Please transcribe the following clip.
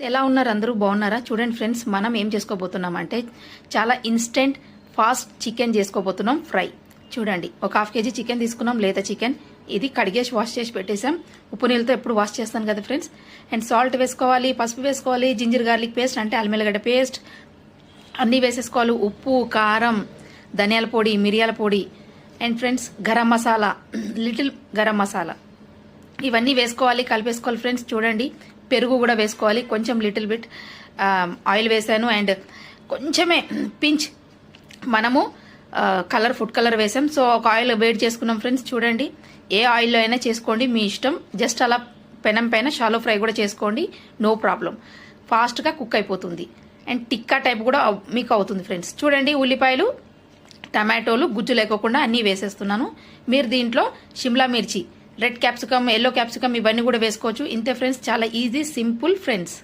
ఎలా ఉన్నారు అందరూ బాగున్నారా? చూడండి ఫ్రెండ్స్, మనం ఏం చేసుకోబోతున్నామంటే చాలా ఇన్స్టెంట్ ఫాస్ట్ చికెన్ చేసుకోబోతున్నాం ఫ్రై. చూడండి, ఒక హాఫ్ కేజీ చికెన్ తీసుకున్నాం, లేత చికెన్. ఇది కడిగేసి వాష్ చేసి పెట్టేసాం. ఉప్పు నీళ్ళతో ఎప్పుడు వాష్ చేస్తాను కదా ఫ్రెండ్స్. అండ్ సాల్ట్ వేసుకోవాలి, పసుపు వేసుకోవాలి, జింజర్ గార్లిక్ పేస్ట్ అంటే అల్లం పేస్ట్ అన్నీ వేసేసుకోవాలి. ఉప్పు, కారం, ధనియాల పొడి, మిరియాల పొడి and friends garam masala, little garam masala ఇవన్నీ వేసుకోవాలి, కలిపేసుకోవాలి ఫ్రెండ్స్. చూడండి, పెరుగు కూడా వేసుకోవాలి, కొంచెం లిటిల్ బిట్ ఆయిల్ వేసాను అండ్ కొంచెమే పించ్ మనము ఫుడ్ కలర్ వేసాం. సో ఒక ఆయిల్ వేడి చేసుకున్నాం ఫ్రెండ్స్. చూడండి, ఏ ఆయిల్లో అయినా చేసుకోండి, మీ ఇష్టం. జస్ట్ అలా పెనం పైన షాలో ఫ్రై కూడా చేసుకోండి, నో ప్రాబ్లం. ఫాస్ట్గా కుక్ అయిపోతుంది అండ్ టిక్కా టైప్ కూడా మీకు అవుతుంది ఫ్రెండ్స్. చూడండి, ఉల్లిపాయలు, టమాటోలు గుజ్జు లేకోకుండా అన్నీ వేసేస్తున్నాను. మీరు దీంట్లో షిమ్లా మిర్చి, రెడ్ క్యాప్సికమ్, ఎల్లో క్యాప్సికమ్ ఇవన్నీ కూడా వేసుకోవచ్చు. ఇంతే ఫ్రెండ్స్, చాలా ఈజీ, సింపుల్ ఫ్రెండ్స్.